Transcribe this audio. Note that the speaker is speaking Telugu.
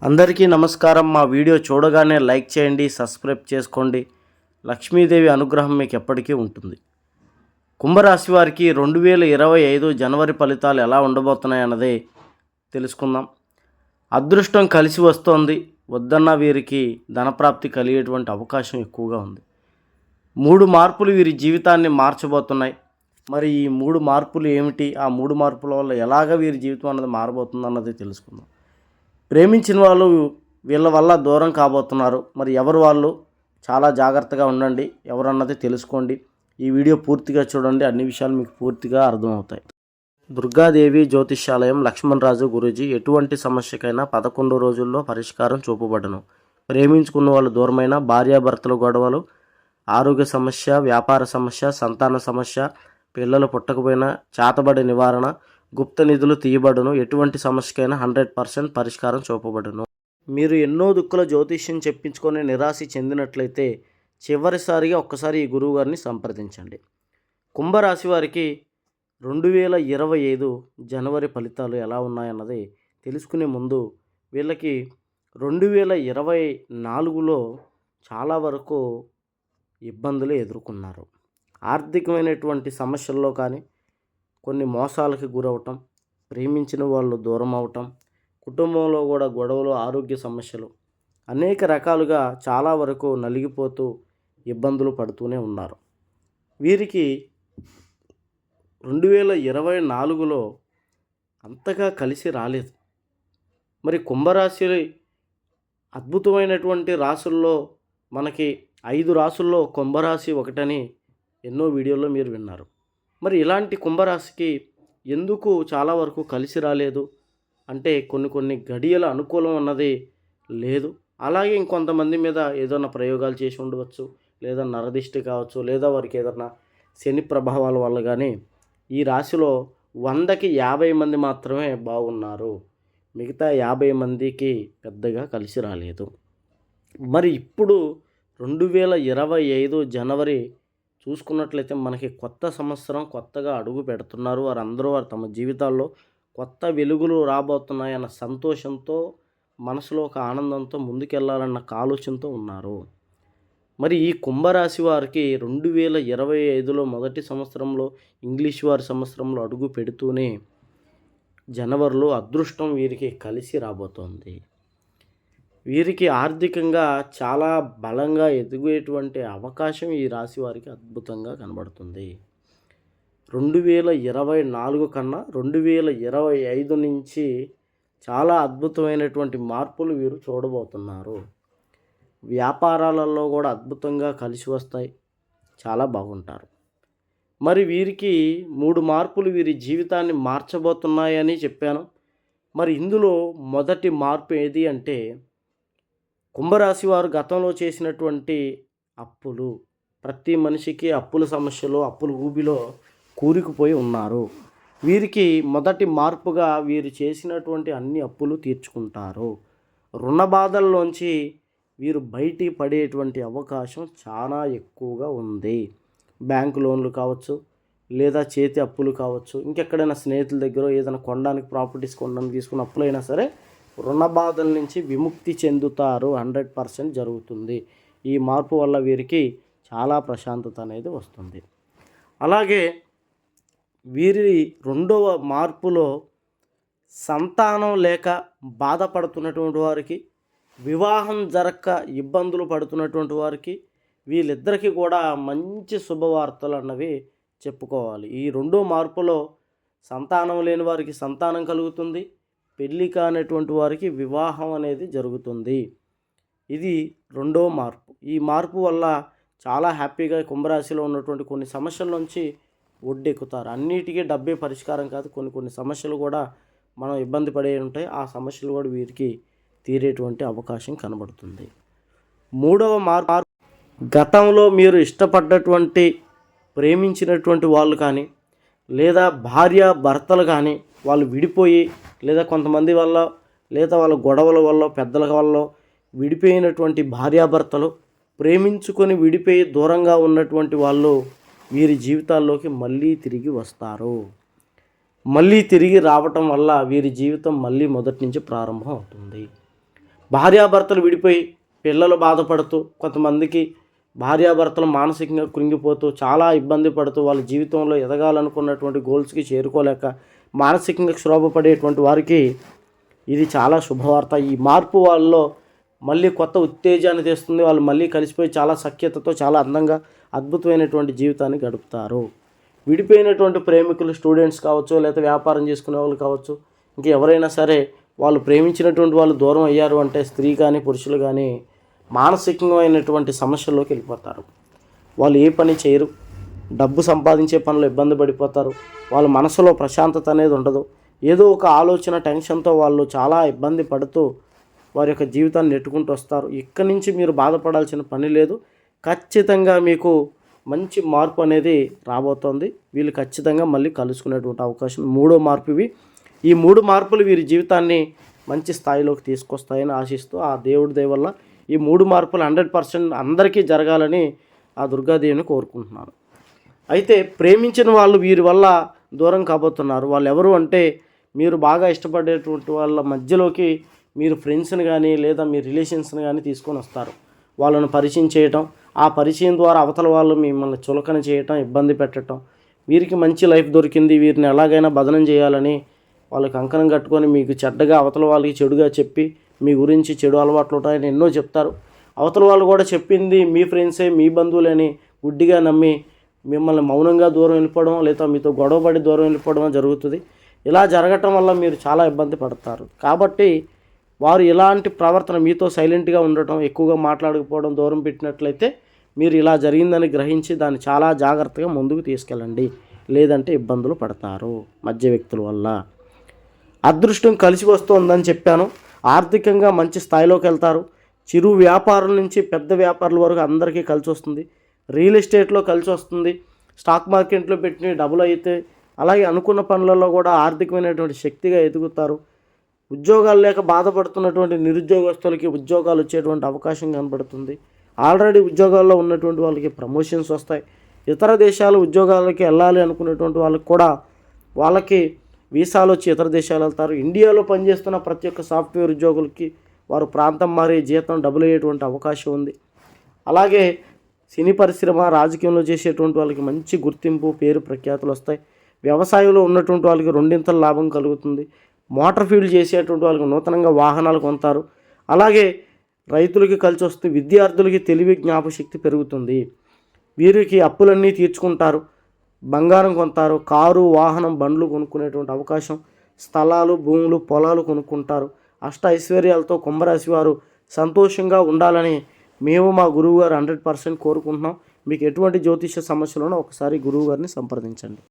అందరికీ నమస్కారం. మా వీడియో చూడగానే లైక్ చేయండి, సబ్స్క్రైబ్ చేసుకోండి. లక్ష్మీదేవి అనుగ్రహం మీకు ఎప్పటికీ ఉంటుంది. కుంభరాశి వారికి 2025 జనవరి ఫలితాలు ఎలా ఉండబోతున్నాయి అన్నది తెలుసుకుందాం. అదృష్టం కలిసి వస్తోంది. వద్దన్న వీరికి ధనప్రాప్తి కలిగేటువంటి అవకాశం ఎక్కువగా ఉంది. 3 మార్పులు వీరి జీవితాన్ని మార్చబోతున్నాయి. మరి ఈ 3 మార్పులు ఏమిటి? ఆ 3 మార్పుల వల్ల ఎలాగ వీరి జీవితం అన్నది మారబోతుంది అన్నది తెలుసుకుందాం. ప్రేమించిన వాళ్ళు వీళ్ళ వల్ల దూరం కాబోతున్నారు. మరి ఎవరు వాళ్ళు? చాలా జాగ్రత్తగా ఉండండి. ఎవరన్నది తెలుసుకోండి. ఈ వీడియో పూర్తిగా చూడండి. అన్ని విషయాలు మీకు పూర్తిగా అర్థమవుతాయి. దుర్గాదేవి జ్యోతిష్యాలయం లక్ష్మణరాజు గురూజీ. ఎటువంటి సమస్యకైనా 11 రోజుల్లో పరిష్కారం చూపబడను. ప్రేమించుకున్న వాళ్ళు దూరమైన, భార్యాభర్తల గొడవలు, ఆరోగ్య సమస్య, వ్యాపార సమస్య, సంతాన సమస్య, పిల్లలు పుట్టకపోయినా చేతబడి నివారణ, గుప్త నిధులు తీయబడును. ఎటువంటి సమస్యకైనా 100% పరిష్కారం చూపబడును. మీరు ఎన్నో దిక్కుల జ్యోతిష్యం చెప్పించుకొని నిరాశ చెందినట్లయితే చివరిసారిగా ఒక్కసారి ఈ గురువు గారిని సంప్రదించండి. కుంభరాశి వారికి 2025 జనవరి ఫలితాలు ఎలా ఉన్నాయన్నది తెలుసుకునే ముందు వీళ్ళకి 2024లో చాలా వరకు ఇబ్బందులు ఎదుర్కొన్నారు. ఆర్థికమైనటువంటి సమస్యల్లో కానీ, కొన్ని మోసాలకి గురవటం, ప్రేమించిన వాళ్ళు దూరం అవటం, కుటుంబంలో కూడా గొడవలు, ఆరోగ్య సమస్యలు, అనేక రకాలుగా చాలా వరకు నలిగిపోతూ ఇబ్బందులు పడుతూనే ఉన్నారు. వీరికి 2024లో అంతగా కలిసి రాలేదు. మరి కుంభరాశి అద్భుతమైనటువంటి రాసుల్లో మనకి 5 రాసుల్లో కుంభరాశి ఒకటని ఎన్నో వీడియోల్లో మీరు విన్నారు. మరి ఇలాంటి కుంభరాశికి ఎందుకు చాలా వరకు కలిసి రాలేదు అంటే కొన్ని గడియల అనుకూలం అన్నది లేదు. అలాగే ఇంకొంతమంది మీద ఏదైనా ప్రయోగాలు చేసి ఉండవచ్చు, లేదా నరదిష్టి కావచ్చు, లేదా వారికి ఏదైనా శని ప్రభావాల వల్ల కానీ ఈ రాశిలో 100కి 50 మంది మాత్రమే బాగున్నారు. మిగతా 50 మందికి పెద్దగా కలిసి రాలేదు. మరి ఇప్పుడు 2025 జనవరి చూసుకున్నట్లయితే మనకి కొత్త సంవత్సరం, కొత్తగా అడుగు పెడుతున్నారు. వారందరూ తమ జీవితాల్లో కొత్త వెలుగులు రాబోతున్నాయన్న సంతోషంతో, మనసులో ఒక ఆనందంతో ముందుకెళ్లాలన్న ఆలోచనతో ఉన్నారు. మరి ఈ కుంభరాశి వారికి 2025లో మొదటి సంవత్సరంలో, ఇంగ్లీష్ వారి సంవత్సరంలో అడుగు పెడుతూనే జనవరిలో అదృష్టం వీరికి కలిసి రాబోతోంది. వీరికి ఆర్థికంగా చాలా బలంగా ఎదిగేటువంటి అవకాశం ఈ రాశి వారికి అద్భుతంగా కనబడుతుంది. 2024 కన్నా 2025 నుంచి చాలా అద్భుతమైనటువంటి మార్పులు వీరు చూడబోతున్నారు. వ్యాపారాలలో కూడా అద్భుతంగా కలిసి వస్తాయి. చాలా బాగుంటారు. మరి వీరికి 3 మార్పులు వీరి జీవితాన్ని మార్చబోతున్నాయని చెప్పాను. మరి ఇందులో మొదటి మార్పు ఏది అంటే, కుంభరాశి వారు గతంలో చేసినటువంటి అప్పులు, ప్రతి మనిషికి అప్పుల సమస్యలో, అప్పుల ఊబిలో కూరుకుపోయి ఉన్నారు. వీరికి మొదటి మార్పుగా వీరు చేసినటువంటి అన్ని అప్పులు తీర్చుకుంటారు. రుణ బాధల్లోంచి వీరు బయటి పడేటువంటి అవకాశం చాలా ఎక్కువగా ఉంది. బ్యాంకు లోన్లు కావచ్చు, లేదా చేతి అప్పులు కావచ్చు, ఇంకెక్కడైనా స్నేహితుల దగ్గర ఏదైనా కొనడానికి, ప్రాపర్టీస్ కొనడానికి తీసుకున్న అప్పులైనా సరే రుణ బాధల నుంచి విముక్తి చెందుతారు. 100% జరుగుతుంది. ఈ మార్పు వల్ల వీరికి చాలా ప్రశాంతత అనేది వస్తుంది. అలాగే వీరి రెండవ మార్పులో సంతానం లేక బాధపడుతున్నటువంటి వారికి, వివాహం జరక్క ఇబ్బందులు పడుతున్నటువంటి వారికి, వీళ్ళిద్దరికీ కూడా మంచి శుభవార్తలు అన్నవి చెప్పుకోవాలి. ఈ రెండో మార్పులో సంతానం లేని వారికి సంతానం కలుగుతుంది. పెళ్ళి కానటువంటి వారికి వివాహం అనేది జరుగుతుంది. ఇది రెండో మార్పు. ఈ మార్పు వల్ల చాలా హ్యాపీగా కుంభరాశిలో ఉన్నటువంటి కొన్ని సమస్యల నుంచి ఒడ్డెక్కుతారు. అన్నిటికీ డబ్బే పరిష్కారం కాదు. కొన్ని సమస్యలు కూడా మనం ఇబ్బంది పడే ఉంటాయి. ఆ సమస్యలు కూడా వీరికి తీరేటువంటి అవకాశం కనబడుతుంది. మూడవ మార్పు, గతంలో మీరు ఇష్టపడ్డటువంటి, ప్రేమించినటువంటి వాళ్ళు కానీ, లేదా భార్య భర్తలు కానీ వాళ్ళు విడిపోయి, లేదా కొంతమంది వల్ల, లేదా వాళ్ళ గొడవల వల్ల, పెద్దల వల్ల విడిపోయినటువంటి భార్యాభర్తలు, ప్రేమించుకొని విడిపోయి దూరంగా ఉన్నటువంటి వాళ్ళు వీరి జీవితాల్లోకి మళ్ళీ తిరిగి వస్తారు. మళ్ళీ తిరిగి రావటం వల్ల వీరి జీవితం మళ్ళీ మొదటి నుంచి ప్రారంభం అవుతుంది. భార్యాభర్తలు విడిపోయి పిల్లలు బాధపడుతూ, కొంతమందికి భార్యాభర్తలు మానసికంగా కృంగిపోతూ చాలా ఇబ్బంది పడుతూ వాళ్ళ జీవితంలో ఎదగాలనుకున్నటువంటి గోల్స్కి చేరుకోలేక మానసికంగా క్షోభపడేటువంటి వారికి ఇది చాలా శుభవార్త. ఈ మార్పు వాళ్ళలో మళ్ళీ కొత్త ఉత్తేజాన్ని తెస్తుంది. వాళ్ళు మళ్ళీ కలిసిపోయి చాలా సఖ్యతతో చాలా అందంగా అద్భుతమైనటువంటి జీవితాన్ని గడుపుతారు. విడిపోయినటువంటి ప్రేమికులు, స్టూడెంట్స్ కావచ్చు, లేదా వ్యాపారం చేసుకునే వాళ్ళు కావచ్చు, ఇంక ఎవరైనా సరే వాళ్ళు ప్రేమించినటువంటి వాళ్ళు దూరం అయ్యారు అంటే స్త్రీ కానీ పురుషులు కానీ మానసికమైనటువంటి సమస్యల్లోకి వెళ్ళిపోతారు. వాళ్ళు ఏ పని చేయరు, డబ్బు సంపాదించే పనులు ఇబ్బంది పడిపోతారు, వాళ్ళ మనసులో ప్రశాంతత అనేది ఉండదు. ఏదో ఒక ఆలోచన టెన్షన్తో వాళ్ళు చాలా ఇబ్బంది పడుతూ వారి యొక్క జీవితాన్ని నెట్టుకుంటూ వస్తారు. ఇక్కడి నుంచి మీరు బాధపడాల్సిన పని లేదు. ఖచ్చితంగా మీకు మంచి మార్పు అనేది రాబోతోంది. వీళ్ళు ఖచ్చితంగా మళ్ళీ కలుసుకునేటువంటి అవకాశం. మూడో మార్పు ఇవి. ఈ 3 మార్పులు వీరి జీవితాన్ని మంచి స్థాయిలోకి తీసుకొస్తాయని ఆశిస్తూ ఆ దేవుడి దయ వల్ల ఈ 3 మార్పులు 100% అందరికీ జరగాలని ఆ దుర్గాదేవిని కోరుకుంటున్నాను. అయితే ప్రేమించిన వాళ్ళు వీరి వల్ల దూరం కాబోతున్నారు. వాళ్ళు ఎవరు అంటే మీరు బాగా ఇష్టపడేటువంటి వాళ్ళ మధ్యలోకి మీరు ఫ్రెండ్స్ని కానీ లేదా మీ రిలేషన్స్ని కానీ తీసుకొని వస్తారు. వాళ్ళను పరిచయం చేయటం, ఆ పరిచయం ద్వారా అవతల వాళ్ళు మిమ్మల్ని చులకన చేయటం, ఇబ్బంది పెట్టడం, వీరికి మంచి లైఫ్ దొరికింది, వీరిని ఎలాగైనా బదనం చేయాలని వాళ్ళకి కంకణం కట్టుకొని మీకు చెడ్డగా అవతల వాళ్ళకి చెడుగా చెప్పి మీ గురించి చెడు అలవాట్లు ఉంటాయని ఎన్నో చెప్తారు. అవతల వాళ్ళు కూడా చెప్పింది మీ ఫ్రెండ్సే, మీ బంధువులని గుడ్డిగా నమ్మి మిమ్మల్ని మౌనంగా దూరం వెళ్ళిపోవడం లేదా మీతో గొడవపడి దూరం వెళ్ళిపోవడం జరుగుతుంది. ఇలా జరగటం వల్ల మీరు చాలా ఇబ్బంది పడతారు. కాబట్టి వారు ఇలాంటి ప్రవర్తన మీతో సైలెంట్గా ఉండటం, ఎక్కువగా మాట్లాడకపోవడం, దూరం పెట్టినట్లయితే మీరు ఇలా జరిగిందని గ్రహించి దాన్ని చాలా జాగ్రత్తగా ముందుకు తీసుకెళ్ళండి. లేదంటే ఇబ్బందులు పడతారు మధ్య వ్యక్తుల వల్ల. అదృష్టం కలిసి వస్తుందని చెప్పాను. ఆర్థికంగా మంచి స్థాయిలోకి వెళ్తారు. చిరు వ్యాపారుల నుంచి పెద్ద వ్యాపారుల వరకు అందరికీ కలిసి వస్తుంది. రియల్ ఎస్టేట్లో కలిసి వస్తుంది. స్టాక్ మార్కెట్లో పెట్టిన డబ్బులు అయితే అలాగే అనుకున్న పనులలో కూడా ఆర్థికమైనటువంటి శక్తిగా ఎదుగుతారు. ఉద్యోగాలు లేక బాధపడుతున్నటువంటి నిరుద్యోగస్తులకి ఉద్యోగాలు వచ్చేటువంటి అవకాశం కనబడుతుంది. ఆల్రెడీ ఉద్యోగాల్లో ఉన్నటువంటి వాళ్ళకి ప్రమోషన్స్ వస్తాయి. ఇతర దేశాలు ఉద్యోగాలకి వెళ్ళాలి అనుకునేటువంటి వాళ్ళకి కూడా వాళ్ళకి వీసాలు వచ్చి ఇతర దేశాలు వెళ్తారు. ఇండియాలో పనిచేస్తున్న ప్రతి ఒక్క సాఫ్ట్వేర్ ఉద్యోగులకి వారు ప్రాంతం మారి జీతం డబుల్ అయ్యేటువంటి అవకాశం ఉంది. అలాగే సినీ పరిశ్రమ, రాజకీయంలో చేసేటువంటి వాళ్ళకి మంచి గుర్తింపు, పేరు, ప్రఖ్యాతులు వస్తాయి. వ్యవసాయంలో ఉన్నటువంటి వాళ్ళకి 2 లాభం కలుగుతుంది. మోటార్ ఫీల్డ్ చేసేటువంటి వాళ్ళకి నూతనంగా వాహనాలు కొంటారు. అలాగే రైతులకి కలిసి వస్తుంది. విద్యార్థులకి తెలివి, జ్ఞాపశక్తి పెరుగుతుంది. వీరికి అప్పులన్నీ తీర్చుకుంటారు. బంగారం కొంటారు. కారు, వాహనం, బండ్లు కొనుక్కునేటువంటి అవకాశం, స్థలాలు, భూములు, పొలాలు కొనుక్కుంటారు. అష్ట ఐశ్వర్యాలతో కుంభరాశి వారు సంతోషంగా ఉండాలని మేము మా గురువుగారు 100% కోరుకుంటున్నాం. మీకు ఎటువంటి జ్యోతిష సమస్యలను ఒకసారి గురువుగారిని సంప్రదించండి.